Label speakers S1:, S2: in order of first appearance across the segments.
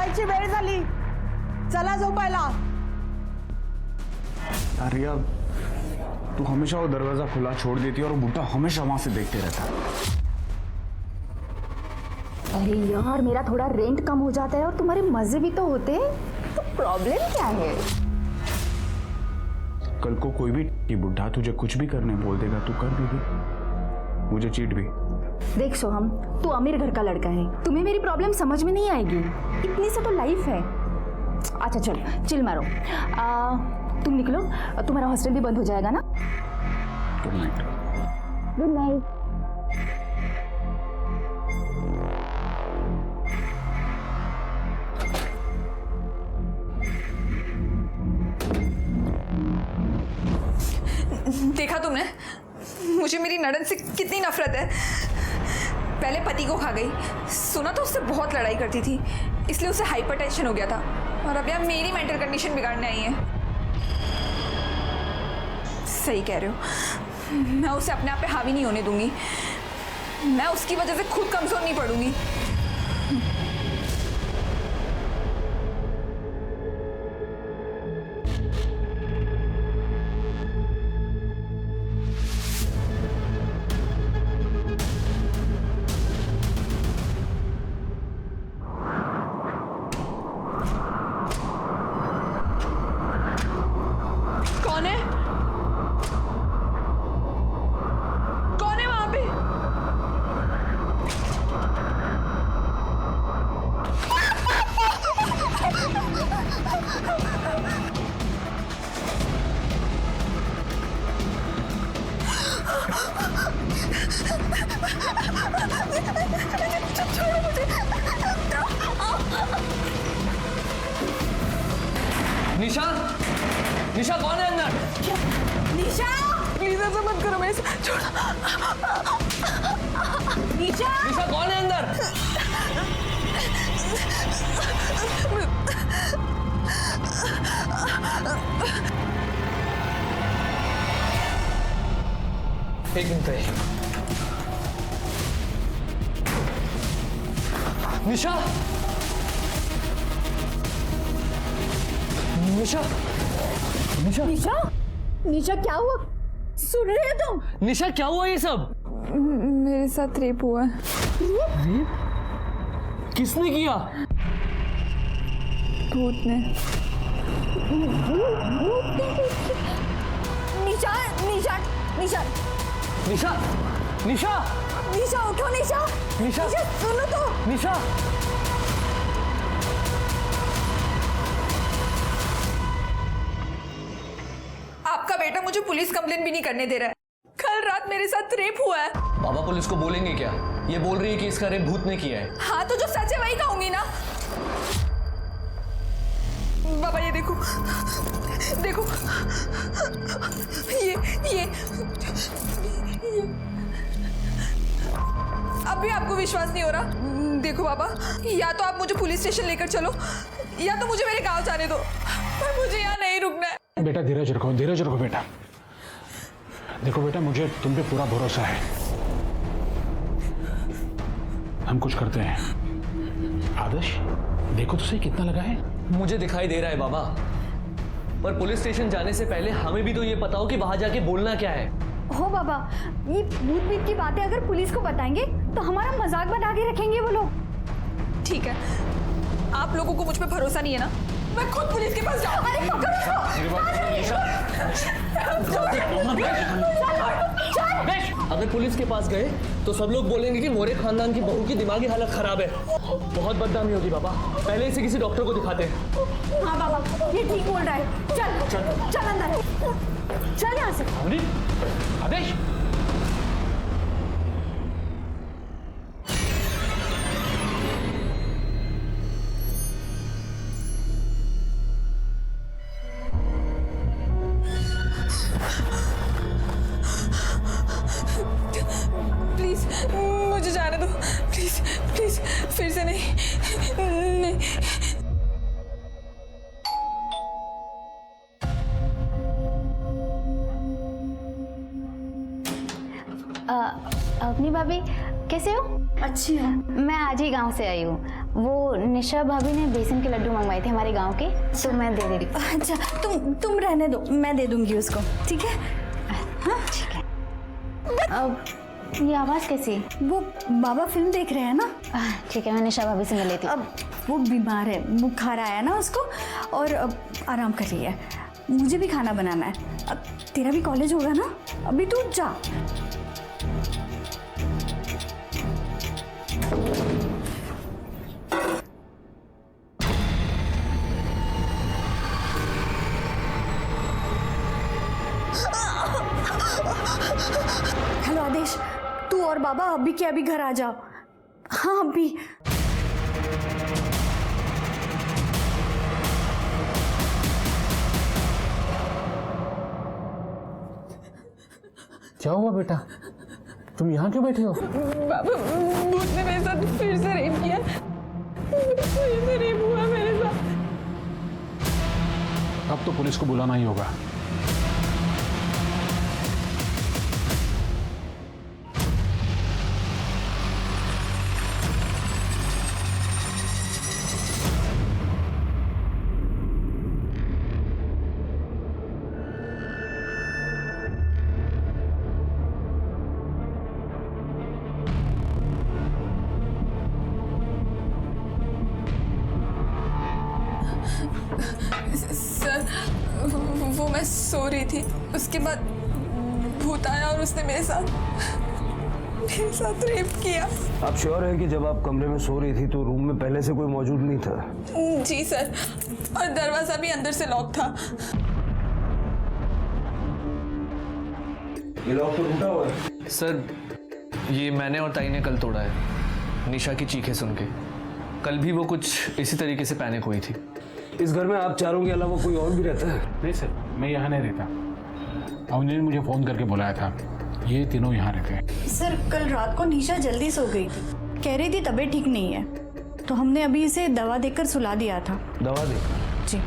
S1: झोपायची वेळ झाली, चला झोपायला।
S2: आर्या, तू हमेशा वो दरवाजा खुला छोड़ देती है और वो बूटा हमेशा वहां से देखते रहता है।
S3: अरे यार, मेरा थोड़ा रेंट कम हो जाता है और तुम्हारे मजे भी तो होते हैं, तो प्रॉब्लम क्या है?
S2: कल को कोई भी बुढ़ा तुझे कुछ भी करने बोल देगा, तू कर देगी, मुझे चीट भी।
S3: देख सोहम, तू अमीर घर का लड़का है, तुम्हें मेरी प्रॉब्लम समझ में नहीं आएगी, इतनी सा तो लाइफ है। अच्छा चल, चिल मारो। तुम निकलो, तुम्हारा हॉस्टल भी बंद हो जाएगा ना।
S2: Good night.
S3: Good night.
S4: देखा तुमने, मुझे मेरी नड़न से कितनी नफरत है। पहले पति को खा गई, सुना तो उससे बहुत लड़ाई करती थी, इसलिए उसे हाइपरटेंशन हो गया था, और अब यार मेरी मेंटल कंडीशन बिगाड़ने आई है। सही कह रहे हो, मैं उसे अपने आप पे हावी नहीं होने दूंगी, मैं उसकी वजह से खुद कमजोर नहीं पड़ूंगी। कौन है? कौन है वहां पे? छोड़ो मुझे।
S5: निशा, निशा कौन है अंदर?
S4: निशा, प्लीज ऐसा मत करो, मेरे से छोड़ो। निशा,
S5: निशा कौन है अंदर? एक मिनट। निशा, निशा, निशा,
S3: निशा, निशा क्या हुआ? सुन रहे हो तुम?
S5: निशा क्या हुआ ये सब?
S4: मेरे साथ रेप हुआ है।
S5: किसने किया?
S4: भूत ने।
S3: निशा, निशा, निशा,
S5: निशा, निशा,
S3: निशा उठो। निशा,
S5: निशा,
S3: निशा सुनो तो।
S5: निशा,
S4: आपका बेटा मुझे पुलिस कंप्लेन भी नहीं करने दे रहा है। कल रात मेरे साथ रेप हुआ है।
S5: बाबा पुलिस को बोलेंगे क्या? ये बोल रही है कि इसका रेप भूत ने किया है।
S4: हाँ तो जो सच है वही कहूंगी ना। बाबा ये देखो, देखो, ये अब भी आपको विश्वास नहीं हो रहा? देखो बाबा, या तो आप मुझे पुलिस स्टेशन लेकर चलो, या तो मुझे मेरे गांव जाने दो, पर मुझे यहाँ नहीं रुकना है।
S6: बेटा धीरज रखो बेटा। देखो बेटा, मुझे तुम पे पूरा भरोसा है, हम कुछ करते हैं। आदर्श, देखो तो सही कितना लगा है।
S5: मुझे दिखाई दे रहा है बाबा, पर पुलिस स्टेशन जाने से पहले हमें भी तो ये पता हो कि वहां जाके बोलना क्या है।
S3: हो बाबा, ये भूत प्रेत की बातें अगर पुलिस को बताएंगे तो हमारा मजाक बना के रखेंगे वो लोग।
S4: ठीक है, आप लोगों को मुझ पे भरोसा नहीं है ना, मैं खुद पुलिस के पास जाऊँ।
S3: अरे पकड़ो इसको।
S5: अगर पुलिस के पास गए तो सब लोग बोलेंगे कि मोरे खानदान की बहू की दिमागी हालत खराब है, बहुत बदनामी होगी बाबा। पहले इसे किसी डॉक्टर को दिखाते हैं।
S3: हाँ बाबा, ये ठीक बोल रहा है। चल अंदर, चल यहाँ से।
S6: आदेश,
S4: प्लीज मुझे जाने दो, प्लीज प्लीज, फिर से नहीं, नहीं।
S3: अपनी भाभी कैसे हो?
S7: अच्छी हूँ।
S3: मैं आज ही गांव से आई हूँ। वो निशा भाभी ने बेसन के लड्डू मंगवाए थे हमारे गांव के, तो मैं दे रही हूँ।
S1: अच्छा तुम रहने दो, मैं दे दूंगी उसको, ठीक है? हाँ
S3: ठीक है। अब ये आवाज़ कैसी?
S1: वो बाबा फिल्म देख रहे हैं ना।
S3: ठीक है, मैं निशा भाभी से मिल लेती हूँ।
S1: अब वो बीमार है, बुखार आया ना उसको, और अब आराम कर रही है। मुझे भी खाना बनाना है। अब तेरा भी कॉलेज होगा ना, अभी तू जा। हेलो आदेश, तू और बाबा अभी के अभी घर आ जाओ। हाँ अभी।
S5: क्या हुआ बेटा, तुम यहाँ क्यों बैठे हो?
S4: बाबा भूत ने मेरे साथ फिर से रेप किया, फिर से रेप हुआ मेरे साथ।
S6: अब तो पुलिस को बुलाना ही होगा।
S4: सर वो मैं सो रही थी, उसके बाद भूत आया और उसने मेरे साथ रेप किया।
S7: आप श्योर है कि जब आप कमरे में सो रही थी तो रूम में पहले से कोई मौजूद नहीं था?
S4: जी सर, और दरवाजा भी अंदर से लॉक था।
S7: ये लॉक तो टूटा हुआ है।
S5: सर ये मैंने और ताई ने कल तोड़ा है, निशा की चीखें सुन के। कल भी वो कुछ इसी तरीके से पैनिक हुई थी।
S7: इस घर में आप चारों के अलावा कोई और भी रहता है?
S6: नहीं सर, मैं यहाँ नहीं रहता। अवनी ने मुझे फ़ोन करके बुलाया था, ये तीनों यहाँ रहते हैं।
S1: सर कल रात को निशा जल्दी सो गई थी, कह रही थी तबीयत ठीक नहीं है, तो हमने अभी इसे दवा देकर सुला दिया था।
S7: दवा देकर?
S1: जी।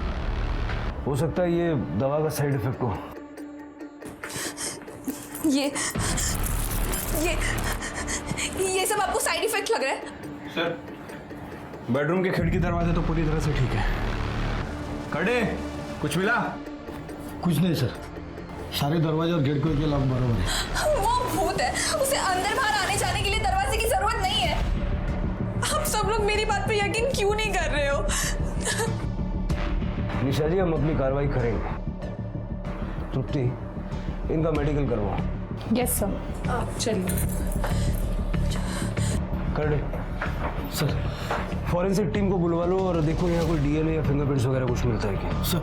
S7: हो सकता है ये दवा का साइड इफेक्ट हो।
S4: ये सब आपको साइड इफेक्ट लग रहा है?
S2: सर बेडरूम के खिड़की दरवाजे तो पूरी तरह से ठीक है। कड़े कुछ मिला?
S8: कुछ नहीं सर, सारे दरवाजे और गेट के लॉक बराबर है।
S4: वो भूत है, उसे अंदर बाहर आने जाने के लिए दरवाजे की जरूरत नहीं है। आप सब लोग मेरी बात पे यकीन क्यों नहीं कर रहे हो?
S7: निशा जी हम अपनी कार्रवाई करेंगे। तृप्ति इनका मेडिकल करवाओ।
S4: Yes sir. चलिए।
S7: कर सर, फॉरेंसिक टीम को बुलवा लो और देखो यहाँ कोई डीएनए या फिंगरप्रिंट्स वगैरह कुछ मिलता है क्या?
S8: सर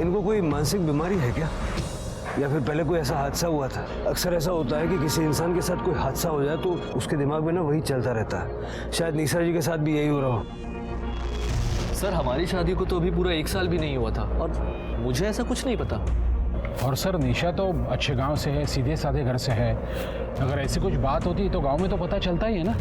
S7: इनको कोई मानसिक बीमारी है क्या, या फिर पहले कोई ऐसा हादसा हुआ था? अक्सर ऐसा होता है कि किसी इंसान के साथ कोई हादसा हो जाए तो उसके दिमाग में ना वही चलता रहता है। शायद निशा जी के साथ भी यही हो रहा हो।
S5: सर हमारी शादी को तो अभी पूरा 1 साल भी नहीं हुआ था और मुझे ऐसा कुछ नहीं पता।
S6: और सर निशा तो अच्छे गांव से है, सीधे साधे घर से है। अगर ऐसी कुछ बात होती तो गांव में तो पता चलता ही है ना।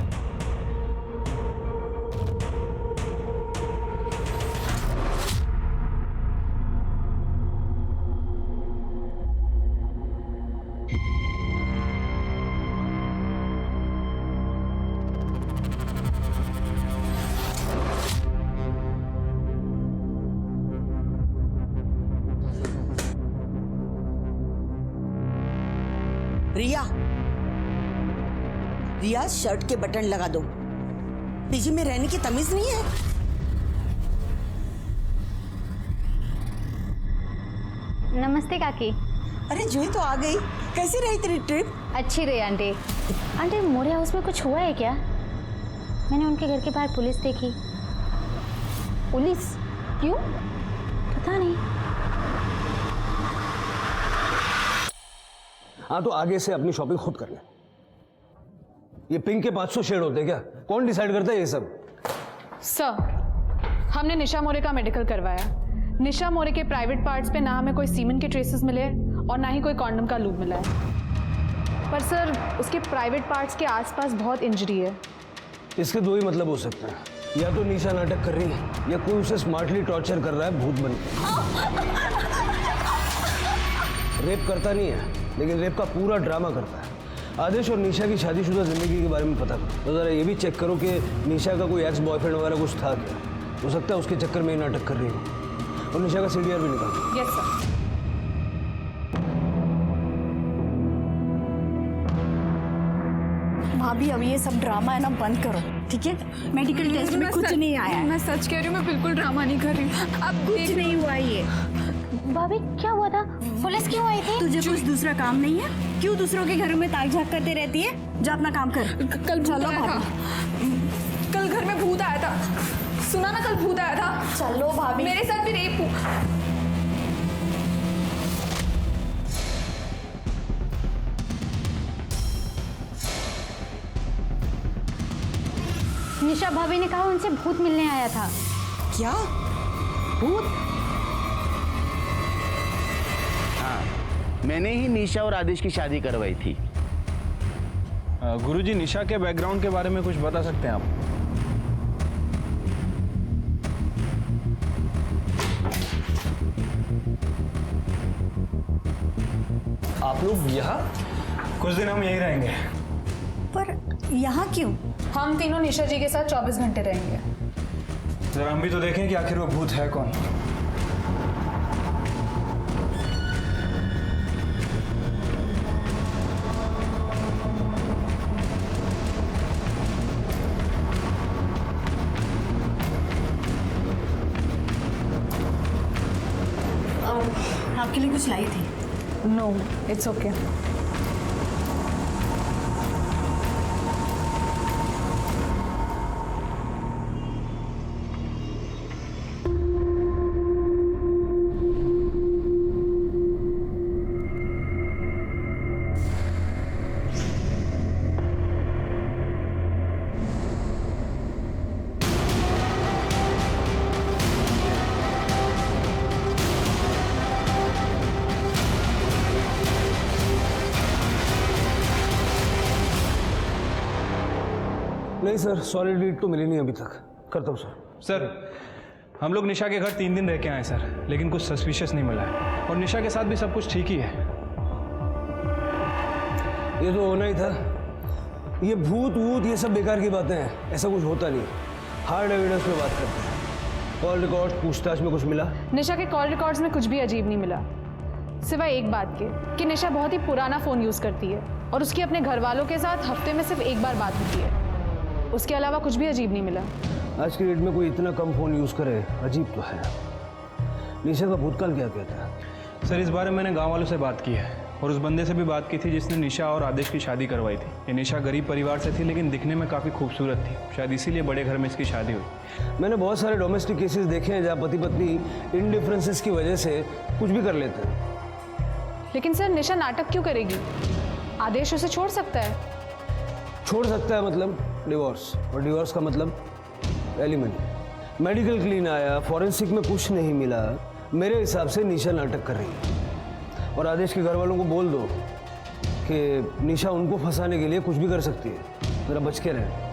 S1: रिया शर्ट के बटन लगा दो, पीजी में रहने की तमीज नहीं है।
S3: नमस्ते काकी।
S1: अरे जूही तो आ गई, कैसी रही तेरी ट्रिप?
S3: अच्छी रही आंटी। आंटी मोरे हाउस में कुछ हुआ है क्या? मैंने उनके घर के बाहर पुलिस देखी। पुलिस? क्यों? पता नहीं।
S7: हाँ तो आगे से अपनी शॉपिंग खुद कर ले। ये पिंक के 500 शेड होते हैं क्या? कौन डिसाइड करता है ये सब?
S9: सर, हमने निशा मोरे का मेडिकल करवाया। निशा मोरे के प्राइवेट पार्ट्स पे ना हमें कोई सीमेंट के ट्रेसेस मिले और ना ही कोई कॉन्डम का लूप मिला है। पर सर उसके प्राइवेट पार्ट्स के आसपास बहुत इंजरी है।
S7: इसके दो ही मतलब हो सकते हैं, या तो निशा नाटक कर रही है या कोई उसे स्मार्टली टॉर्चर कर रहा है भूत बन के। रेप करता नहीं है लेकिन रेप का पूरा ड्रामा करता है। आदेश और निशा की शादीशुदा जिंदगी के बारे में पता करो। तो ज़रा ये भी चेक करो कि निशा का कोई एक्स बॉयफ्रेंड वगैरह कुछ था क्या। हो सकता है उसके चक्कर में ही नाटक कर रही हो। और निशा का सीडीआर भी निकालो।
S9: Yes sir.
S1: भाभी अब ये सब ड्रामा है ना बंद करो, ठीक है? मेडिकल टेस्ट में कुछ नहीं आया है।
S4: मैं सच कह रही हूँ, मैं बिल्कुल ड्रामा नहीं कर रही हूँ। अब
S1: कुछ नहीं हुआ ये।
S3: भाभी क्या हुआ था? पुलिस क्यों आई थी?
S1: तुझे कुछ दूसरा काम नहीं है? क्यों दूसरों के घरों में ताक झाक करते रहती है? जा अपना काम कर।
S4: कल भूत
S1: चलो
S4: आया था।
S1: भाभी।
S4: कल घर में भूत आया था। सुना ना, कल भूत आया था।
S1: चलो भाभी।
S4: मेरे साथ भी रेप हुआ।
S3: निशा भाभी ने कहा उनसे भूत मिलने आया था।
S4: क्या?
S3: भूत?
S10: हाँ, मैंने ही निशा और आदेश की शादी करवाई थी।
S2: गुरुजी, निशा के बैकग्राउंड के बारे में कुछ बता सकते हैं आप?
S5: आप लोग यहाँ?
S2: कुछ दिन हम यहीं रहेंगे।
S1: पर यहाँ क्यों?
S9: हम तीनों निशा जी के साथ 24 घंटे रहेंगे।
S2: जरा हम भी तो देखें कि आखिर वो भूत है कौन।
S1: आपके लिए कुछ लाई थी।
S9: No, it's okay.
S7: नहीं सर, सॉलिड लीड तो मिली नहीं अभी तक। करता हूँ सर।
S2: सर, हम लोग निशा के घर 3 दिन रह के आए सर, लेकिन कुछ सस्पिशियस नहीं मिला है। और निशा के साथ भी सब कुछ ठीक ही है।
S7: ये तो होना ही था। ये भूत वूत ये सब बेकार की बातें हैं, ऐसा कुछ होता नहीं। हार्ड एविडेंस में बात करते हैं। कॉल रिकॉर्ड पूछताछ में कुछ मिला?
S9: निशा के कॉल रिकॉर्ड्स में कुछ भी अजीब नहीं मिला, सिवाय एक बात के कि निशा बहुत ही पुराना फ़ोन यूज़ करती है और उसकी अपने घर वालों के साथ हफ्ते में सिर्फ एक बार बात होती है। उसके अलावा कुछ भी अजीब नहीं मिला।
S7: आज की डेट में कोई इतना कम फ़ोन यूज़ करे, अजीब तो है। निशा का भूतकाल क्या कहता है?
S2: सर, इस बारे में मैंने गांव वालों से बात की है और उस बंदे से भी बात की थी जिसने निशा और आदेश की शादी करवाई थी। ये निशा गरीब परिवार से थी, लेकिन दिखने में काफ़ी खूबसूरत थी। शायद इसीलिए बड़े घर में इसकी शादी हुई।
S7: मैंने बहुत सारे डोमेस्टिक केसेस देखे हैं जहाँ पति पत्नी इन डिफरेंसेस की वजह से कुछ भी कर लेते हैं।
S9: लेकिन सर, निशा नाटक क्यों करेगी? आदेश उसे छोड़ सकता है।
S7: छोड़ सकता है मतलब डिवोर्स, और डिवोर्स का मतलब एलिमेंट। मेडिकल क्लीन आया, फॉरेंसिक में कुछ नहीं मिला। मेरे हिसाब से निशा नाटक कर रही है। और आदेश के घर वालों को बोल दो कि निशा उनको फंसाने के लिए कुछ भी कर सकती है। जरा बच के रहें।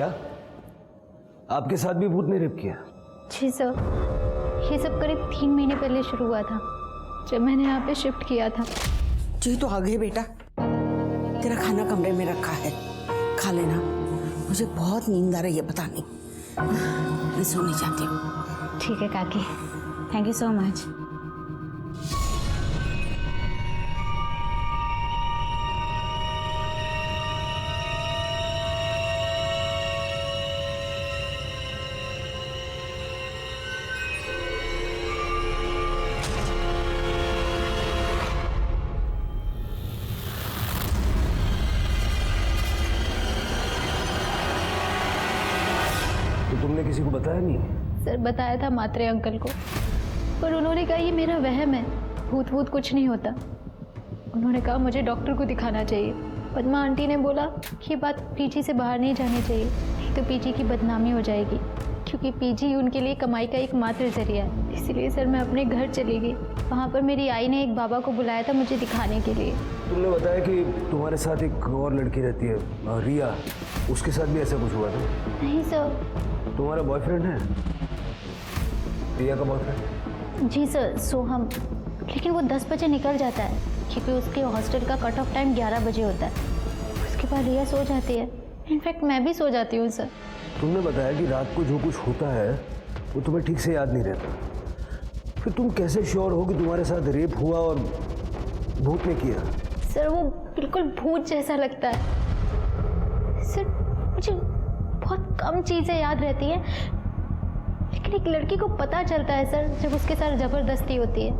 S7: क्या? आपके साथ भी भूत ने रेप किया?
S11: जी सर, ये सब करीब 3 महीने पहले शुरू हुआ था, जब मैंने यहाँ पे शिफ्ट किया था।
S12: जी तो आ गए बेटा, तेरा खाना कमरे में रखा है, खा लेना। मुझे बहुत नींद आ रही है, पता नहीं, मैं सोने जाती हूँ।
S11: ठीक है काकी, थैंक यू सो मच।
S7: तो तुमने किसी को बताया नहीं?
S11: सर बताया था मात्रे अंकल को, पर उन्होंने कहा ये मेरा वहम है, भूत भूत कुछ नहीं होता। उन्होंने कहा मुझे डॉक्टर को दिखाना चाहिए। पद्मा आंटी ने बोला कि बात पीजी से बाहर नहीं जानी चाहिए, नहीं तो पीजी की बदनामी हो जाएगी, क्योंकि पीजी उनके लिए कमाई का एकमात्र जरिया है। इसीलिए सर मैं अपने घर चली गई। वहाँ पर मेरी आई ने एक बाबा को बुलाया था मुझे दिखाने के लिए।
S7: तुमने बताया कि तुम्हारे साथ एक और लड़की रहती है, रिया, उसके साथ भी ऐसा कुछ हुआ था?
S11: नहीं सर।
S7: तुम्हारा बॉयफ्रेंड है? रिया का बॉयफ्रेंड?
S11: जी सर, सोहम, लेकिन वो 10 बजे निकल जाता है, क्योंकि उसके हॉस्टल का कट ऑफ टाइम 11 बजे होता है। उसके बाद रिया सो जाती है, इनफैक्ट मैं भी सो जाती हूँ सर।
S7: तुमने बताया कि रात को जो कुछ होता है वो तुम्हें ठीक से याद नहीं रहता, फिर तुम कैसे श्योर हो कि तुम्हारे साथ रेप हुआ और भूत ने किया?
S11: सर वो बिल्कुल भूत जैसा लगता है सर। मुझे बहुत कम चीज़ें याद रहती हैं, लेकिन एक लड़की को पता चलता है सर जब उसके साथ ज़बरदस्ती होती है।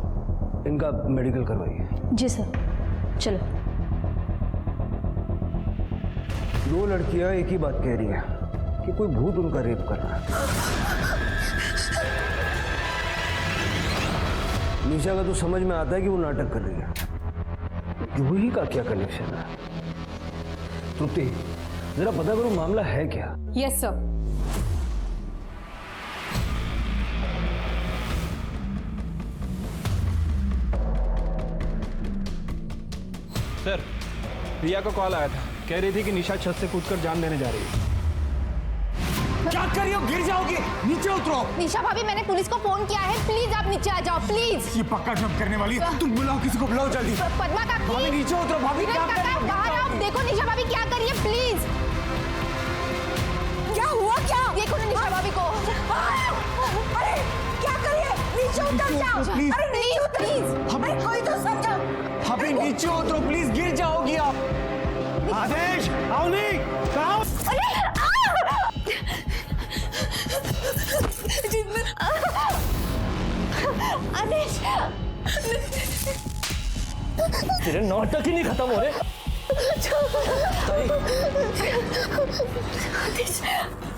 S7: इनका मेडिकल करवाइए।
S3: जी सर, चलो।
S7: 2 लड़कियां एक ही बात कह रही हैं कि कोई भूत उनका रेप कर रहा है। निशा का तो समझ में आता है कि वो नाटक कर रही है, जूही का क्या कनेक्शन है? तृप्ति, जरा पता करो मामला है क्या?
S9: Yes sir.
S2: सर, रिया का कॉल आया था, कह रही थी कि निशा छत से कूदकर जान देने जा रही है।
S8: क्या कर रही हो? गिर जाओगे, नीचे उतरो।
S3: निशा भाभी, मैंने पुलिस को फोन किया है, प्लीज आप नीचे आ जाओ प्लीज।
S8: ये पक्का जब करने वाली है, तुम बुलाओ किसी को, बुलाओ जल्दी।
S3: पद्मा काकी,
S8: भाभी नीचे उतरो। भाभी क्या कर रही हो?
S3: बाहर आओ, देखो निशा भाभी क्या कर रही है, प्लीज। क्या हुआ? क्या देखो ना निशा भाभी को। अरे क्या कर रही है? नीचे उतर जाओ।
S8: प्लीज।
S3: अरे प्लीज प्लीज, अरे कोई तो समझो।
S8: भाभी नीचे उतरो प्लीज, गिर जाओगी आप। आदेश, अवनी, कहाँ?
S3: आदेश,
S5: तेरे नाटक ही नहीं खत्म हो रहे।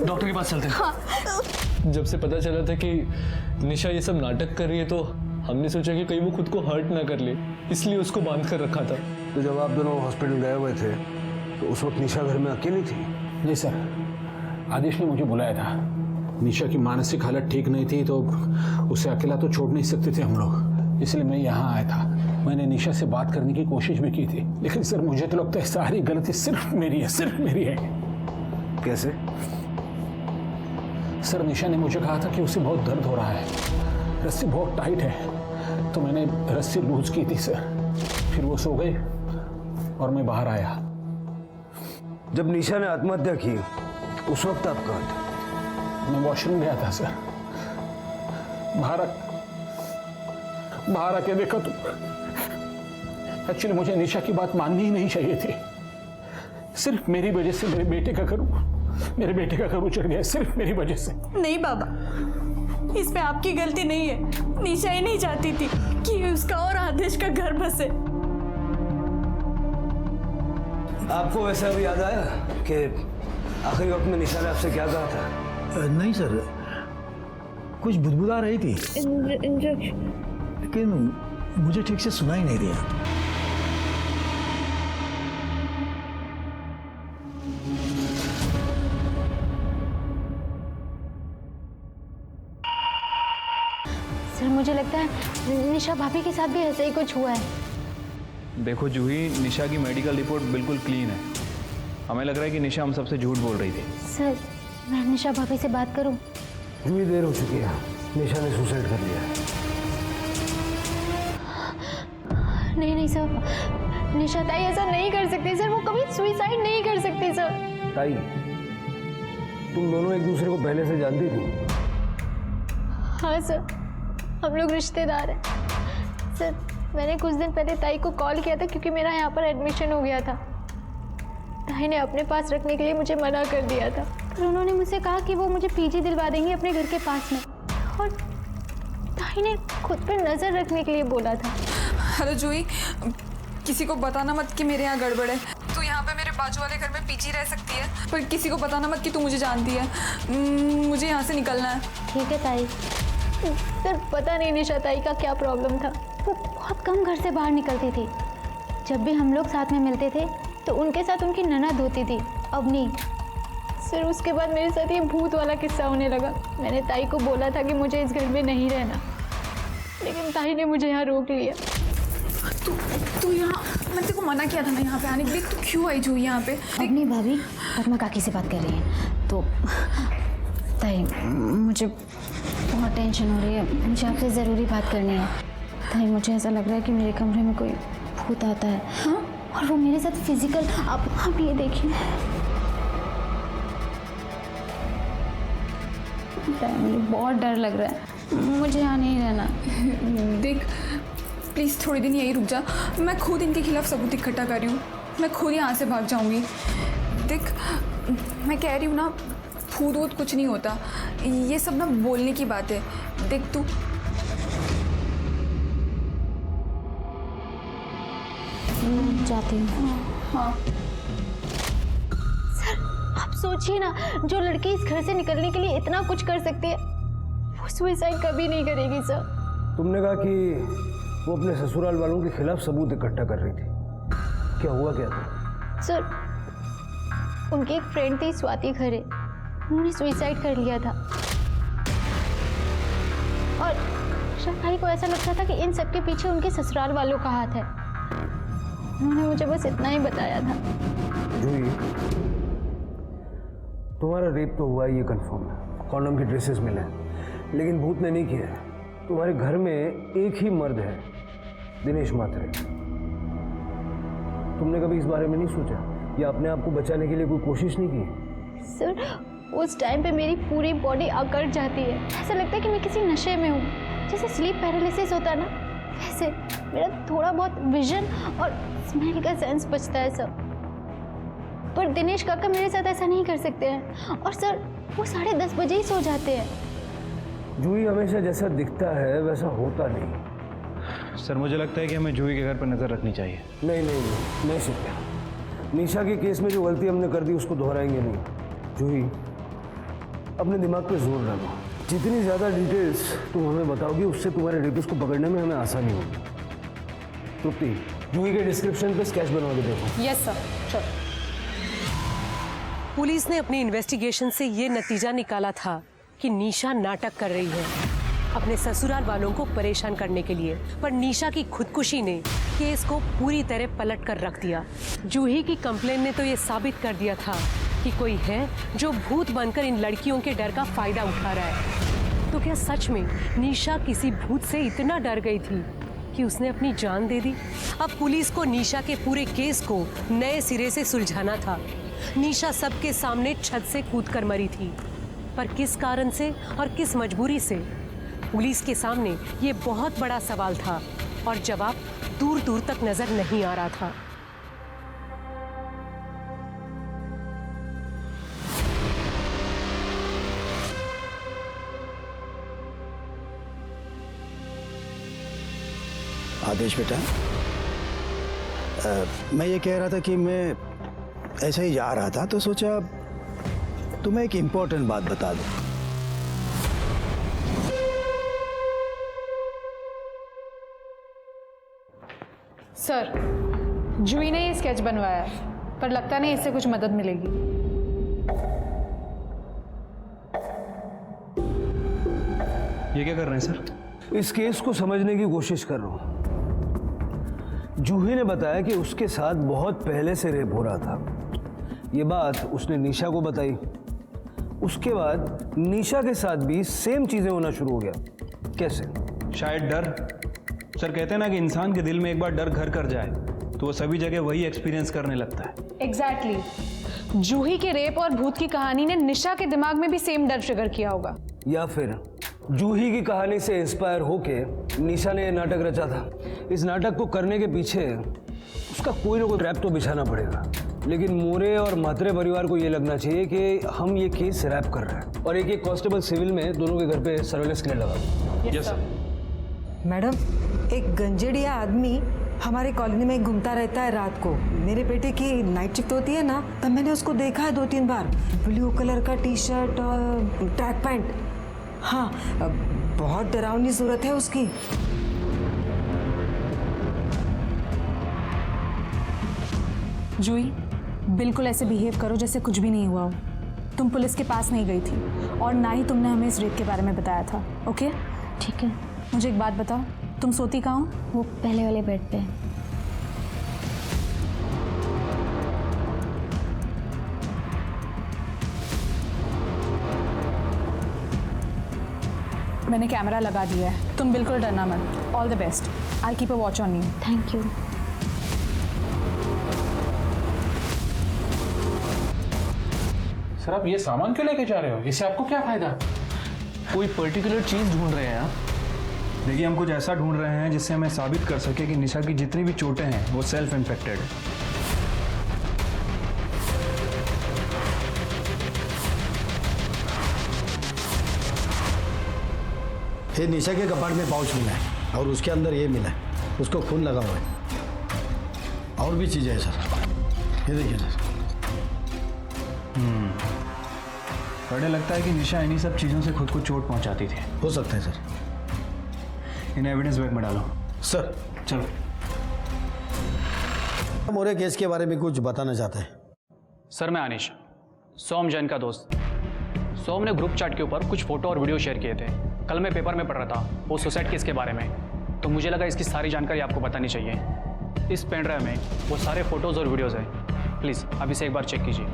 S5: डॉक्टर के पास चलते हैं। जब से पता चला था कि निशा ये सब नाटक कर रही है, तो हमने सोचा कि कहीं वो खुद को हर्ट ना कर ले, इसलिए उसको बांध कर रखा था।
S7: तो जब आप दोनों हॉस्पिटल गए हुए थे तो उस वक्त निशा घर में अकेली थी?
S6: नहीं सर, आदेश ने मुझे बुलाया था। निशा की मानसिक हालत ठीक नहीं थी, तो उसे अकेला तो छोड़ नहीं सकते थे हम लोग, इसलिए मैं यहाँ आया था। मैंने निशा से बात करने की कोशिश भी की थी, लेकिन सर मुझे तो लगता है सारी गलती सिर्फ मेरी है, सिर्फ मेरी है।
S7: कैसे?
S6: सर निशा ने मुझे कहा था कि उसे बहुत दर्द हो रहा है, रस्सी बहुत टाइट है, तो मैंने रस्सी लूज की थी सर। फिर वो सो गई और मैं बाहर आया।
S7: जब निशा ने आत्महत्या की उस वक्त आप कहाँ थे?
S6: मैं वॉशरूम गया था सर। बाहर आके देखा तो एक्चुअली मुझे निशा की बात माननी ही नहीं चाहिए थी। सिर्फ मेरी वजह से मेरे बेटे का घर उजड़ गया, सिर्फ मेरी वजह से।
S1: नहीं बाबा, इसमें आपकी गलती नहीं है। निशा ही नहीं चाहती थी कि उसका और आदेश का घर बसे।
S7: आपको वैसे अभी याद आया कि आखिरी वक्त में निशा ने आपसे क्या कहा था?
S8: नहीं सर, कुछ बुदबुदा रही थी, लेकिन मुझे ठीक से सुना ही नहीं दिया।
S11: सर मुझे लगता है निशा भाभी के साथ भी ऐसा ही कुछ हुआ है।
S2: देखो जूही, निशा की मेडिकल रिपोर्ट बिल्कुल क्लीन है। हमें लग रहा है कि निशा हम सबसे झूठ बोल रही थी।
S11: सर मैं निशा भाभी से बात करूं?
S7: जूही देर हो चुकी है, निशा ने सुसाइड कर लिया है।
S11: नहीं सर, निशा ताई ऐसा नहीं कर सकती सर, वो कभी सुसाइड नहीं कर सकती सर।
S7: ताई, तुम दोनों एक दूसरे को पहले से जानती थी?
S11: हाँ सर, हम लोग रिश्तेदार हैं सर। मैंने कुछ दिन पहले ताई को कॉल किया था क्योंकि मेरा यहाँ पर एडमिशन हो गया था। ताई ने अपने पास रखने के लिए मुझे मना कर दिया था, पर उन्होंने मुझसे कहा कि वो मुझे पीजी दिलवा देंगे अपने घर के पास में, और ताई ने खुद पर नज़र रखने के लिए बोला था।
S4: हेलो जूही, किसी को बताना मत कि मेरे यहाँ गड़बड़ है। तू यहाँ पे मेरे बाजू वाले घर में पीजी रह सकती है, पर किसी को बताना मत कि तू मुझे जानती है। मुझे यहाँ से निकलना है।
S11: ठीक है ताई। सर पता नहीं निशा ताई का क्या प्रॉब्लम था, वो बहुत कम घर से बाहर निकलती थी। जब भी हम लोग साथ में मिलते थे तो उनके साथ उनकी ननद होती थी, अवनी। सर उसके बाद मेरे साथ ये भूत वाला किस्सा होने लगा। मैंने ताई को बोला था कि मुझे इस घर में नहीं रहना, लेकिन ताई ने मुझे यहाँ रोक लिया।
S4: तू यहाँ, मैंने तेरे को मना किया था ना यहाँ पे आने के लिए, तू क्यों आई जूही यहाँ पे?
S3: अवनी भाभी पद्मा काकी से बात कर रही हैं। तो ताई मुझे बहुत टेंशन हो रही है, मुझे आपसे ज़रूरी बात करनी है। ताई मुझे ऐसा लग रहा है कि मेरे कमरे में कोई भूत आता है। हाँ? और वो मेरे साथ फिजिकल, आप ये देखिए। मुझे बहुत डर लग रहा है, मुझे यहाँ नहीं रहना।
S4: देख प्लीज़ थोड़ी दिन यहीं रुक जा, मैं खुद इनके खिलाफ सबूत इकट्ठा कर रही हूँ। मैं खुद यहाँ से भाग जाऊँगी। देख मैं कह रही हूँ ना, भूत वूत कुछ नहीं होता, ये सब ना बोलने की बात है। देख तू
S11: जाती हूँ।
S4: हाँ
S11: सर आप सोचिए ना, जो लड़की इस घर से निकलने के लिए इतना कुछ कर सकती है, वो सुसाइड कभी नहीं करेगी सर।
S7: तुमने कहा कि वो अपने ससुराल वालों के खिलाफ सबूत इकट्ठा कर रही थी, क्या हुआ क्या था?
S11: सर उनकी एक फ्रेंड थी स्वाति खरे, उन्होंने सुसाइड कर लिया था। और भाई को ऐसा लगता था कि इन सब के पीछे उनके ससुराल वालों का हाथ है। उन्होंने मुझे बस इतना ही बताया था।
S7: जूही, तुम्हारा रेप तो हुआ, ये कंफर्म है, कॉन्डम के ड्रेसेस मिले हैं, लेकिन भूत ने नहीं किया है। तुम्हारे घर में एक ही मर्द है, दिनेश मात्रे। तुमने कभी इस बारे में नहीं सोचा या अपने आप को बचाने के लिए कोई कोशिश नहीं की?
S11: सर उस टाइम पे मेरी पूरी बॉडी अकड़ जाती है, ऐसा लगता है कि मैं किसी नशे में हूँ, जैसे स्लीप पैरालिसिस होता है ना, वैसे मेरा थोड़ा बहुत विजन और स्मेल का सेंस बचता है सर। पर दिनेश काका मेरे साथ ऐसा नहीं कर सकते हैं, और सर वो 10:30 बजे ही सो जाते हैं।
S7: जूही हमेशा जैसा दिखता है वैसा होता नहीं।
S2: सर मुझे लगता है कि हमें जूही के घर पर नज़र रखनी चाहिए।
S7: नहीं सकता। निशा के केस में जो गलती हमने कर दी उसको दोहराएंगे नहीं। जूही अपने दिमाग पे जोर डालो, जितनी ज़्यादा डिटेल्स तुम हमें बताओगी उससे तुम्हारे रेपिस्ट को पकड़ने में हमें आसानी होगी। तृप्ति, जूही के डिस्क्रिप्शन पे स्केच बनवा के देखो।
S9: Yes sir, sure.
S13: पुलिस ने अपनी इन्वेस्टिगेशन से ये नतीजा निकाला था कि निशा नाटक कर रही है अपने ससुराल वालों को परेशान करने के लिए, पर निशा की खुदकुशी ने केस को पूरी तरह पलट कर रख दिया। जूही की कंप्लेन ने तो ये साबित कर दिया था कि कोई है जो भूत बनकर इन लड़कियों के डर का फायदा उठा रहा है। तो क्या सच में निशा किसी भूत से इतना डर गई थी कि उसने अपनी जान दे दी? अब पुलिस को निशा के पूरे केस को नए सिरे से सुलझाना था। निशा सबके सामने छत से कूदकर मरी थी, पर किस कारण से और किस मजबूरी से? पुलिस के सामने ये बहुत बड़ा सवाल था और जवाब दूर दूर तक नजर नहीं आ रहा था।
S10: आदेश बेटा, मैं ये कह रहा था कि मैं ऐसे ही जा रहा था तो सोचा तुम्हें एक इम्पोर्टेंट बात बता दूं।
S9: सर जूही ने ये स्केच बनवाया, पर लगता नहीं इससे कुछ मदद मिलेगी।
S2: ये क्या कर रहे हैं सर?
S7: इस केस को समझने की कोशिश कर रहा हूं। जूही ने बताया कि उसके साथ बहुत पहले से रेप हो रहा था। ये बात उसने निशा को बताई। उसके बाद निशा के साथ भी सेम चीजें होना शुरू हो गया। कैसे?
S2: शायद डर। सर कहते हैं ना कि इंसान के दिल में एक बार डर घर कर जाए तो वो सभी जगह वही एक्सपीरियंस करने लगता है।
S9: एग्जैक्टली। जूही के रेप और भूत की कहानी ने निशा के दिमाग में भी सेम डर ट्रिगर किया होगा।
S7: या फिर जूही की कहानी से इंस्पायर होके निशा ने यह नाटक रचा था। इस नाटक को करने के पीछे उसका कोई ना कोई ट्रैप तो बिछाना पड़ेगा, लेकिन मोरे और म्हात्रे परिवार को यह लगना चाहिए कि हम ये केस रैप कर रहे हैं और एक कांस्टेबल सिविल में दोनों के घर पे सर्वेलेंस के लिए लगा।
S2: Yes sir.
S12: मैडम, एक गंजेड़िया आदमी हमारे कॉलोनी में घूमता रहता है रात को। मेरे बेटे की नाइट शिफ्ट होती है ना, तब मैंने उसको देखा है 2-3 बार। ब्लू कलर का टी शर्ट और ट्रैक पैंट। हाँ, बहुत डरावनी सूरत है उसकी।
S9: जूही, बिल्कुल ऐसे बिहेव करो जैसे कुछ भी नहीं हुआ हो। तुम पुलिस के पास नहीं गई थी और ना ही तुमने हमें इस रेप के बारे में बताया था। ओके?
S11: ठीक है।
S9: मुझे एक बात बताओ, तुम सोती कहाँ हो?
S11: वो पहले वाले बेड पे।
S9: मैंने कैमरा लगा दिया है, तुम बिल्कुल डरना मत। All the best. I keep a watch on you.
S11: Thank you.
S6: Sir आप ये सामान क्यों लेके जा रहे हो? इससे आपको क्या फायदा?
S5: कोई पर्टिकुलर चीज ढूंढ रहे हैं आप?
S2: देखिए, हम कुछ ऐसा ढूंढ रहे हैं जिससे हमें साबित कर सके कि निशा की जितनी भी चोटें हैं वो सेल्फ इन्फेक्टेड है।
S10: ये निशा के कपाट में पाउच मिला है और उसके अंदर ये मिला है, उसको खून लगा हुआ है। और भी चीज़ें हैं सर, ये देखिए सर।
S2: बड़े लगता है कि निशा इन्हीं सब चीज़ों से खुद को चोट पहुंचाती थी।
S10: हो सकता है सर।
S2: इन्हें एविडेंस बैग में डालो।
S10: सर
S2: चलो।
S10: मोरे केस के बारे में कुछ बताना चाहते हैं?
S14: सर मैं अनिश, सोम जैन का दोस्त। सोम ने ग्रुप चैट के ऊपर कुछ फोटो और वीडियो शेयर किए थे। कल मैं पेपर में पढ़ रहा था वो सुसाइड केस के बारे में, तो मुझे लगा इसकी सारी जानकारी आपको बतानी चाहिए। इस पेन ड्राइव में वो सारे फोटोज़ और वीडियोज़ हैं। प्लीज़ आप इसे एक बार चेक कीजिए।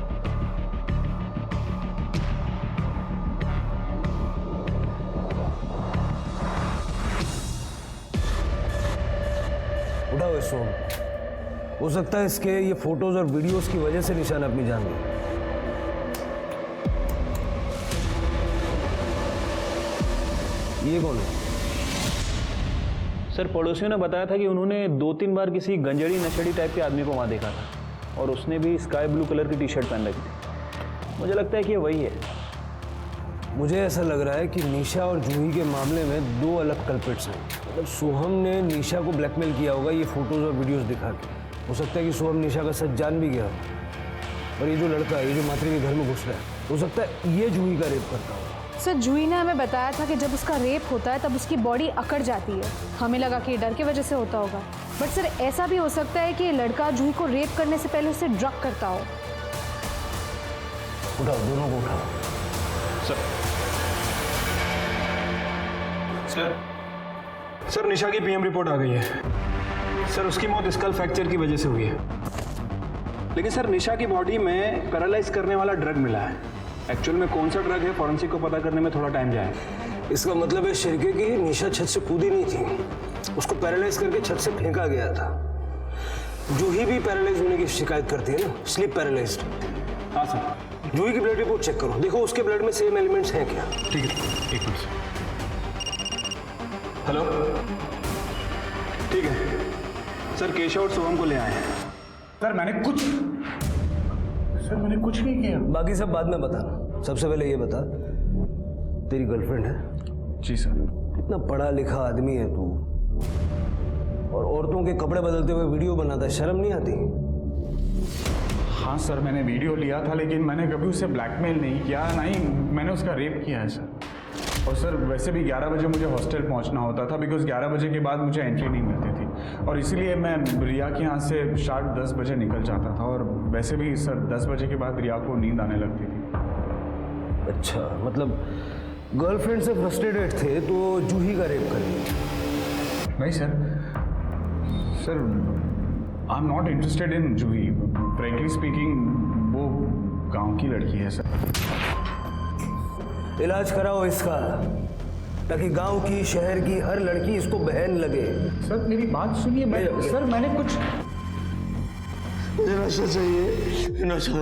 S7: उठाओ इस फोन। हो सकता है इसके ये फोटोज और वीडियोस की वजह से निशा ने अपनी जान ली। ये कौन है?
S2: सर पड़ोसियों ने बताया था कि उन्होंने 2-3 बार किसी गंजेड़ी नशेड़ी टाइप के आदमी को वहाँ देखा था और उसने भी स्काई ब्लू कलर की टी शर्ट पहन रखी थी। मुझे लगता है कि ये वही है।
S7: मुझे ऐसा लग रहा है कि निशा और जूही के मामले में 2 अलग कल्प्रिट्स हैं। मतलब सोहम ने निशा को ब्लैकमेल किया होगा ये फोटोज और वीडियोस दिखा के। हो सकता है कि सोहम निशा का सच जान भी गया हो। और ये जो लड़का है, ये जो मात्री के घर में घुस रहा है, हो सकता है ये जूही का रेप करता होगा।
S9: सर जूही ने हमें बताया था कि जब उसका रेप होता है तब उसकी बॉडी अकड़ जाती है। हमें लगा कि ये डर की वजह से होता होगा, बट सर ऐसा भी हो सकता है कि ये लड़का जूही को रेप करने से पहले उसे ड्रग करता हो।
S7: उठाओ, दोनों को उठाओ।
S2: सर निशा की पीएम रिपोर्ट आ गई है। सर उसकी मौत स्कल फ्रैक्चर की वजह से हुई है, लेकिन सर निशा की बॉडी में पैरालाइज करने वाला ड्रग मिला है। एक्चुअल में कौन सा ड्रग है फॉरेंसिक को पता करने में थोड़ा टाइम जाएगा।
S7: इसका मतलब है शिरके की निशा छत से कूदी नहीं थी, उसको पैरालाइज करके छत से फेंका गया था। जूही भी पैरालाइज होने की शिकायत करती है ना, स्लीप पैरालाइज्ड।
S2: हाँ सर।
S7: जूही की ब्लड रिपोर्ट चेक करो, देखो उसके ब्लड में सेम एलिमेंट्स हैं क्या।
S2: ठीक है, एक मिनट। हेलो, ठीक है सर, केशव और सोहम को ले आए हैं।
S6: सर मैंने कुछ नहीं किया।
S7: बाकी सब बाद में बताना। सबसे पहले ये बता, तेरी गर्लफ्रेंड है?
S2: जी सर।
S7: इतना पढ़ा लिखा आदमी है तू, और औरतों के कपड़े बदलते हुए वीडियो बनाता है, शर्म नहीं आती?
S6: हाँ सर, मैंने वीडियो लिया था, लेकिन मैंने कभी उसे ब्लैकमेल नहीं किया, ना ही मैंने उसका रेप किया है सर। और सर वैसे भी 11 बजे मुझे हॉस्टल पहुंचना होता था, बिकॉज 11 बजे के बाद मुझे एंट्री नहीं मिलती थी, और इसीलिए मैं रिया के यहाँ से शार्प 10 बजे निकल जाता था। और वैसे भी सर 10 बजे के बाद रिया को नींद आने लगती थी।
S7: अच्छा, मतलब गर्लफ्रेंड से फ्रस्ट्रेटेड थे तो जूही का रेप कर दिया?
S6: नहीं sir, I am not interested in Juhi. Frankly speaking वो गांव की लड़की है सर।
S7: इलाज कराओ इसका, ताकि गांव की शहर की हर लड़की इसको बहन लगे।
S6: सर मेरी बात सुनिए, सर मैंने कुछ
S8: मुझे नशा चाहिए, नशा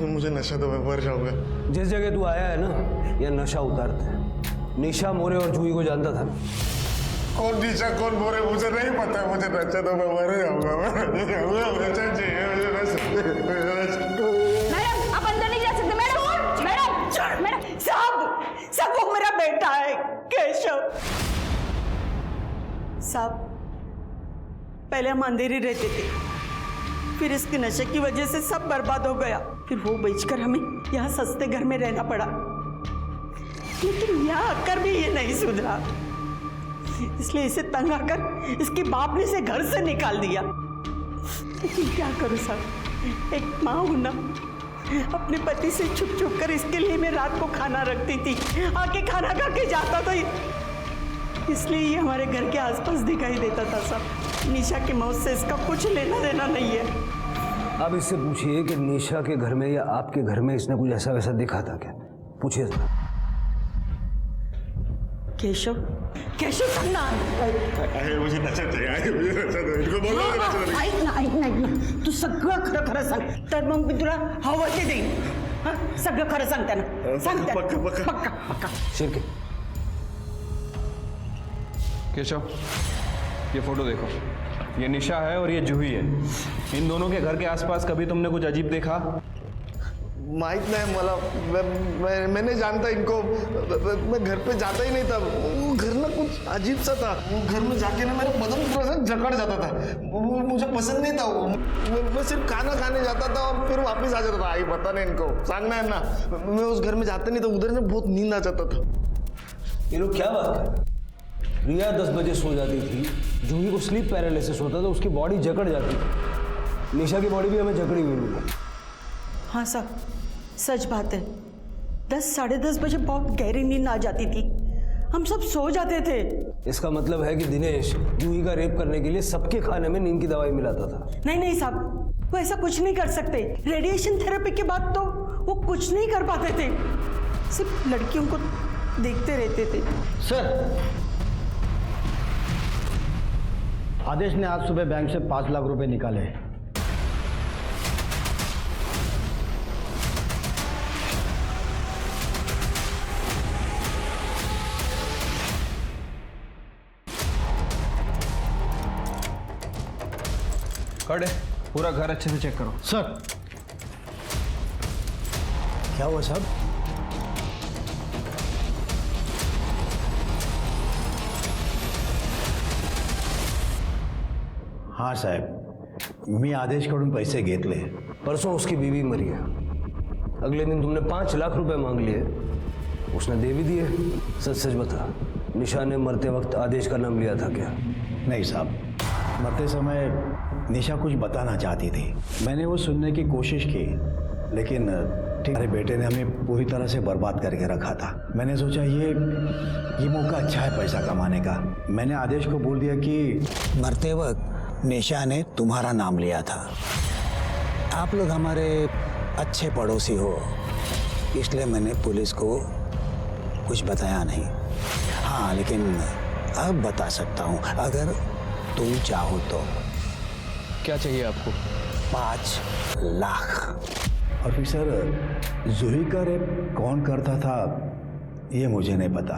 S8: मुझे नशा तो मैं मर जाऊंगा।
S7: जिस जगह तू आया है ना, यह नशा उतारते हैं। निशा मोरे और जूही को जानता था?
S8: कौन निशा कौन मोरे मुझे नहीं पता। मुझे नशा तो मैं मर जाऊंगा। नशा चाहिए मुझे,
S12: मैडम आप अंदर नहीं जा सकते। मैडम मैडम मैडम साहब वो मेरा बेटा है केशव साहब। पहले हम अंधेरे रहते थे, फिर इसके नशे की वजह से सब बर्बाद हो गया। फिर वो बेचकर हमें यहाँ सस्ते घर में रहना पड़ा, लेकिन यहाँ आकर भी ये नहीं सुधरा। इसलिए इसे तंग आकर इसके बाप ने इसे घर से निकाल दिया। लेकिन क्या करूँ साहब, एक माँ हूं ना, अपने पति से छुप छुप कर इसके लिए मैं रात को खाना रखती थी, आके खाना खा के जाता था। इसलिए ये हमारे घर के आसपास दिखाई देता था साहब। निशा की मौत से इसका कुछ लेना देना नहीं है।
S7: अब इससे पूछिए कि निशा के घर में या आपके घर में इसने कुछ ऐसा वैसा दिखा था क्या? पूछिए जरा।
S12: केशव केशव ना,
S8: मुझे नशा चाहिए, मुझे नशा दो, इनको बोलो नशा दो।
S12: ऐक ना तू सगळं खरं खरं सांग, तर मग मी तुला हवं ते देईन। सगळं खरं सांगते ना, सांगते पक्का पक्का।
S7: शिरके
S2: केशव, ये फोटो देखो, ये निशा है और ये जूही है। इन दोनों के घर के आसपास कभी तुमने कुछ अजीब देखा?
S8: माहित नहीं मला, मैंने जानता इनको, मैं घर पे जाता ही नहीं था। वो घर ना कुछ अजीब सा था। वो घर में जाके ना मेरा बदन थोड़ा सा जकड़ जाता था। वो मुझे पसंद नहीं था। वो मैं सिर्फ खाना खाने जाता था और फिर वापस आ जाता था। आई पता नहीं इनको, सांगना है ना, मैं उस घर में जाता नहीं था। उधर ना बहुत नींद आ जाता था।
S7: ये लोग क्या बात कर? रिया 10 बजे सो जाती थी, जूही को स्लीप पैरालिसिस होता था, उसकी बॉडी जकड़ जाती थी। निशा की बॉडी भी हमें जकड़ी हुई मिली।
S12: हाँ साहब, सच बात है। 10 साढ़े 10 बजे बहुत गहरी नींद आ जाती थी, हम सब सो जाते थे।
S7: इसका मतलब है कि दिनेश जूही का रेप करने के लिए सबके खाने में नींद की दवाई मिलाता था।
S12: नहीं साहब, वो ऐसा कुछ नहीं कर सकते। रेडिएशन थेरेपी के बाद तो वो कुछ नहीं कर पाते थे, सिर्फ लड़कियों को देखते रहते थे।
S10: सर, आदेश ने आज सुबह बैंक से 5 लाख रुपए निकाले।
S2: कड़े, पूरा घर अच्छे से चेक करो।
S10: सर, क्या हुआ साहब?
S15: हाँ साहेब, मी आदेशकडून पैसे घेतले।
S7: परसों उसकी बीवी मरी है, अगले दिन तुमने 5 लाख रुपए मांग लिए, उसने दे भी दिए। सच सच बता, निशा ने मरते वक्त आदेश का नाम लिया था क्या?
S15: नहीं साहब, मरते समय निशा कुछ बताना चाहती थी। मैंने वो सुनने की कोशिश की, लेकिन हमारे बेटे ने हमें पूरी तरह से बर्बाद करके रखा था। मैंने सोचा ये मौका अच्छा है पैसा कमाने का। मैंने आदेश को बोल दिया कि
S16: मरते वक्त निशा ने तुम्हारा नाम लिया था। आप लोग हमारे अच्छे पड़ोसी हो, इसलिए मैंने पुलिस को कुछ बताया नहीं। हाँ, लेकिन अब बता सकता हूँ अगर तुम चाहो तो।
S5: क्या चाहिए आपको?
S16: 5 लाख।
S15: और फिर सर, जूही का रेप कौन करता था ये मुझे नहीं पता।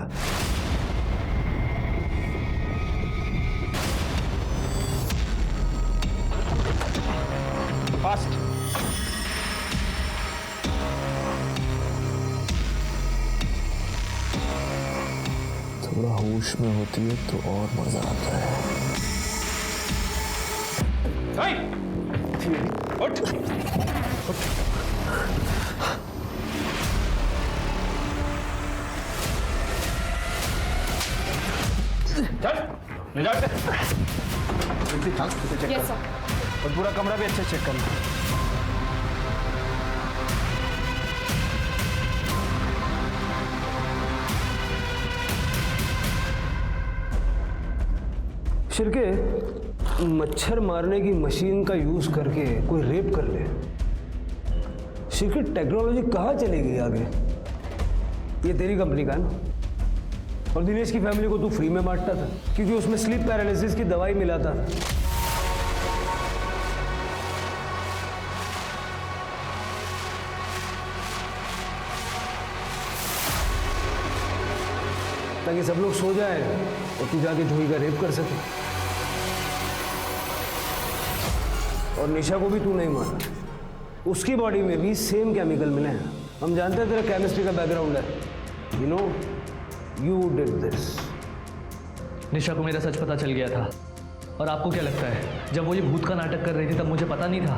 S2: फास्ट।
S5: थोड़ा होश में होती है तो और मजा आता है।
S2: उठ। चल, ले जाते।
S9: Yes sir.
S2: और पूरा कमरा भी अच्छे चेक करना।
S7: शिरके, मच्छर मारने की मशीन का यूज करके कोई रेप कर ले, शिखर टेक्नोलॉजी कहाँ चली गई आगे? ये तेरी कंपनी का ना? और दिनेश की फैमिली को तू फ्री में बांटता था क्योंकि उसमें स्लीप पैरालिसिस की दवाई मिलाता था। ताकि सब लोग सो जाए और तू जाके जूही का रेप कर सके। और निशा को भी तू नहीं मारा, उसकी बॉडी में भी सेम केमिकल मिले हैं। हम जानते हैं तेरा केमिस्ट्री का बैकग्राउंड है। You know you did this.
S5: Nisha को मेरा सच पता चल गया था। और आपको क्या लगता है, जब वो ये भूत का नाटक कर रही थी तब मुझे पता नहीं था?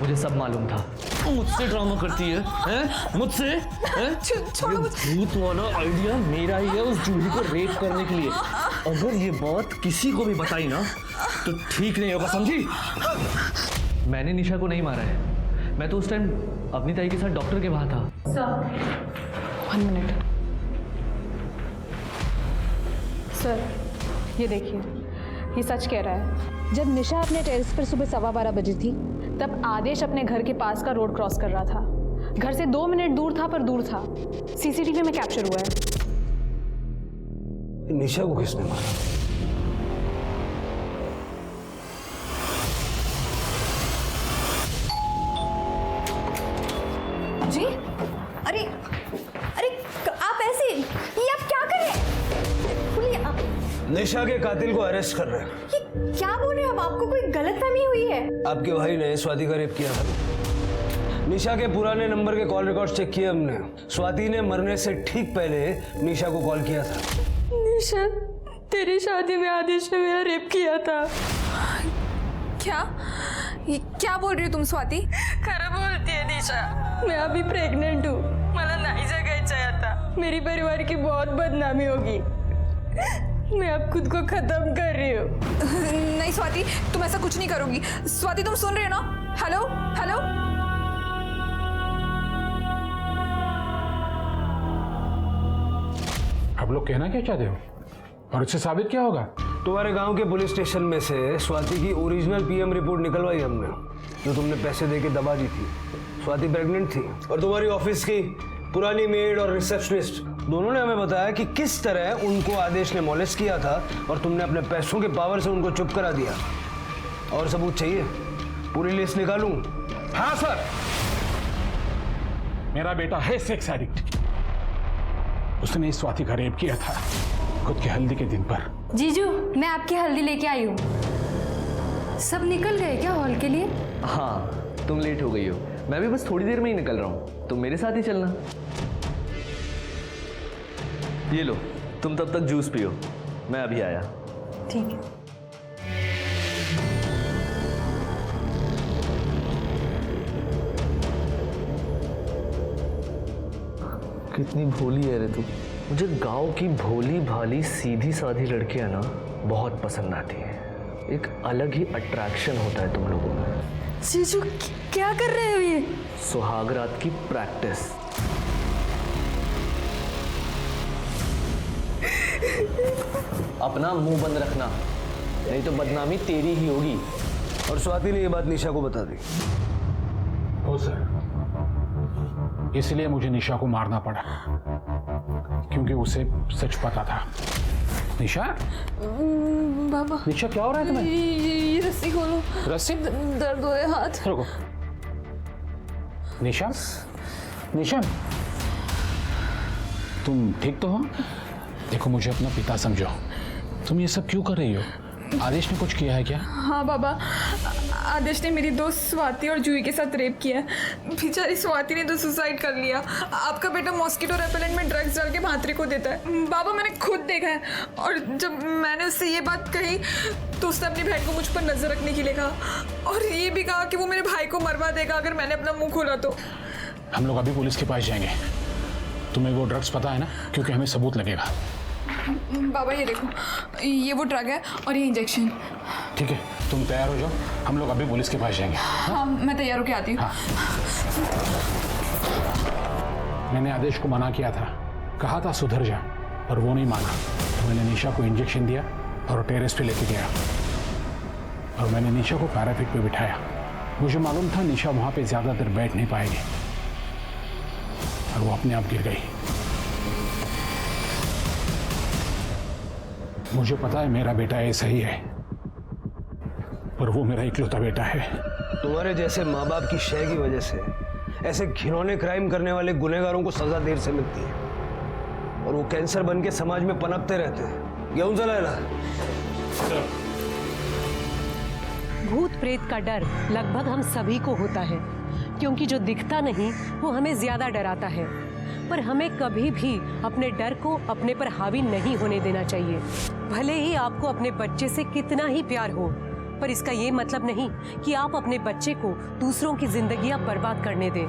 S5: मुझे सब मालूम था। मुझसे ड्रामा करती है, हैं? मुझसे? हैं? ये भूत वाला आइडिया मेरा ही है उस जूही को रेप करने के लिए। अगर ये बात किसी को भी बताई ना तो ठीक नहीं होगा, समझी? मैंने निशा को नहीं मारा है। मैं तो उस टाइम अपनी ताई के साथ डॉक्टर के वहां था।
S9: Sir 1 minute. सर ये देखिए, ये सच कह रहा है। जब निशा अपने टेरेस पर सुबह 12:15 बजे थी तब आदेश अपने घर के पास का रोड क्रॉस कर रहा था। घर से 2 मिनट दूर था, पर दूर था। सीसीटीवी में कैप्चर हुआ है।
S7: निशा को किसने मारा?
S1: जी? अरे अरे आप ऐसे, ये आप क्या कर रहे हैं? बोलिए आप।
S7: निशा के कातिल को अरेस्ट कर रहे हैं।
S1: ये क्या बोल रहे हैं आप? आपको कोई गलतफहमी हुई है?
S7: आपके भाई ने स्वाति का रेप किया था। निशा के पुराने नंबर के कॉल रिकॉर्ड चेक किए हमने। स्वाति ने मरने से ठीक पहले निशा को कॉल किया था।
S4: निशा, तेरी शादी में आदेश ने मेरा रेप किया था। क्या? ये क्या बोल रही हो तुम स्वाति?
S17: खरं बोलती है निशा, मैं अभी प्रेग्नेंट हूँ। मला नहीं जगायचं है आता। मेरी परिवार की बहुत बदनामी होगी। मैं अब खुद को खत्म कर रही हूँ।
S4: नहीं स्वाति, तुम ऐसा कुछ नहीं करोगी। स्वाति तुम सुन रही हो ना? Hello hello.
S6: आप लोग कहना क्या चाहते हो और उससे साबित क्या होगा?
S7: तुम्हारे गांव के पुलिस स्टेशन में से स्वाति की ओरिजिनल पीएम रिपोर्ट निकलवाई हमने, जो तुमने पैसे देके दबा दी थी। स्वाति प्रेग्नेंट थी और तुम्हारी ऑफिस की पुरानी मेड और रिसेप्शनिस्ट दोनों ने हमें बताया कि किस तरह उनको आदेश ने मॉलेस्ट किया था और तुमने अपने पैसों के पावर से उनको चुप करा दिया। और सबूत चाहिए? पूरी लिस्ट निकालूं?
S6: हाँ सर, मेरा बेटा है सेक्स एडिक्ट। उसने इस स्वाति का रेप किया था खुद की हल्दी के दिन पर।
S1: जीजू, मैं आपकी हल्दी लेके आई हूँ। सब निकल गए क्या हॉल के लिए?
S5: हाँ, तुम लेट हो गई हो। मैं भी बस थोड़ी देर में ही निकल रहा हूँ, तुम मेरे साथ ही चलना। ये लो, तुम तब तक जूस पियो, मैं अभी आया।
S1: ठीक है।
S5: कितनी भोली है रे तू। मुझे गांव की भोली भाली सीधी साधी लड़कियां ना बहुत पसंद आती हैं। एक अलग ही अट्रैक्शन होता है तुम लोगों में।
S1: जीजू क्या कर रहे हो ये?
S5: सुहाग रात की प्रैक्टिस। अपना मुंह बंद रखना, नहीं तो बदनामी तेरी ही होगी।
S7: और स्वाति ने ये बात निशा को बता दी।
S6: हो सर, इसलिए मुझे निशा को मारना पड़ा क्योंकि उसे सच पता था। निशा?
S4: बाबा,
S6: निशा क्या हो रहा है तुम्हें?
S4: ये रस्सी खोलो।
S6: रस्सी?
S4: दर्द हो रहा है हाथ।
S6: रुको। निशा? निशा, तुम ठीक तो हो? देखो, मुझे अपना पिता समझो। तुम ये सब क्यों कर रही हो? आदेश ने कुछ किया है क्या?
S4: हाँ बाबा, आदेश ने मेरी दोस्त स्वाति और जूही के साथ रेप किया। बेचारी स्वाति ने तो सुसाइड कर लिया। आपका बेटा मॉस्किटो रेपेलेंट में ड्रग्स डाल के भांतरे को देता है। बाबा, मैंने खुद देखा है। और जब मैंने उससे ये बात कही तो उसने अपनी बहन को मुझ पर नजर रखने के लिए कहा और ये भी कहा कि वो मेरे भाई को मरवा देगा अगर मैंने अपना मुंह खोला तो।
S6: हम लोग अभी पुलिस के पास जाएंगे। तुम्हें वो ड्रग्स पता है ना? क्योंकि हमें सबूत लगेगा।
S4: बाबा ये देखो, ये वो ड्रग है और ये इंजेक्शन।
S6: ठीक है, तुम तैयार हो जाओ, हम लोग अभी पुलिस के पास जाएंगे।
S4: हाँ, मैं तैयार होके आती हूँ।
S6: हाँ। मैंने आदेश को मना किया था, कहा था सुधर जा, पर वो नहीं माना। तो मैंने निशा को इंजेक्शन दिया और टेरेस पे लेके गया। और मैंने निशा को पैरापेट पे बिठाया। मुझे मालूम था निशा वहां पे ज्यादा देर बैठ नहीं पाएगी और वो अपने आप गिर गई। मुझे पता है मेरा बेटा ऐसा ही है, पर वो मेरा इकलौता बेटा है।
S7: तुम्हारे जैसे माँ बाप की शय की वजह से ऐसे घिनौने क्राइम करने वाले गुनहगारों को सजा देर से मिलती है और वो कैंसर बन के समाज में पनपते रहते हैं। गेहूं जलाएला।
S13: भूत प्रेत का डर लगभग हम सभी को होता है, क्योंकि जो दिखता नहीं वो हमें ज्यादा डराता है। पर हमें कभी भी अपने डर को अपने पर हावी नहीं होने देना चाहिए। भले ही आपको अपने बच्चे से कितना ही प्यार हो, पर इसका ये मतलब नहीं कि आप अपने बच्चे को दूसरों की जिंदगियां बर्बाद करने दें।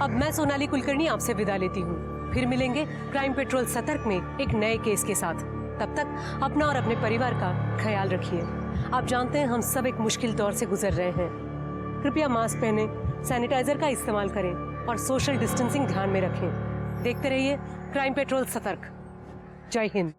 S13: अब मैं सोनाली कुलकर्णी आपसे विदा लेती हूँ। फिर मिलेंगे क्राइम पेट्रोल सतर्क में एक नए केस के साथ। तब तक अपना और अपने परिवार का ख्याल रखिए। आप जानते हैं हम सब एक मुश्किल दौर से गुजर रहे हैं। कृपया मास्क पहने, सैनिटाइजर का इस्तेमाल करें और सोशल डिस्टेंसिंग ध्यान में रखें। देखते रहिए क्राइम पेट्रोल सतर्क। जय हिंद।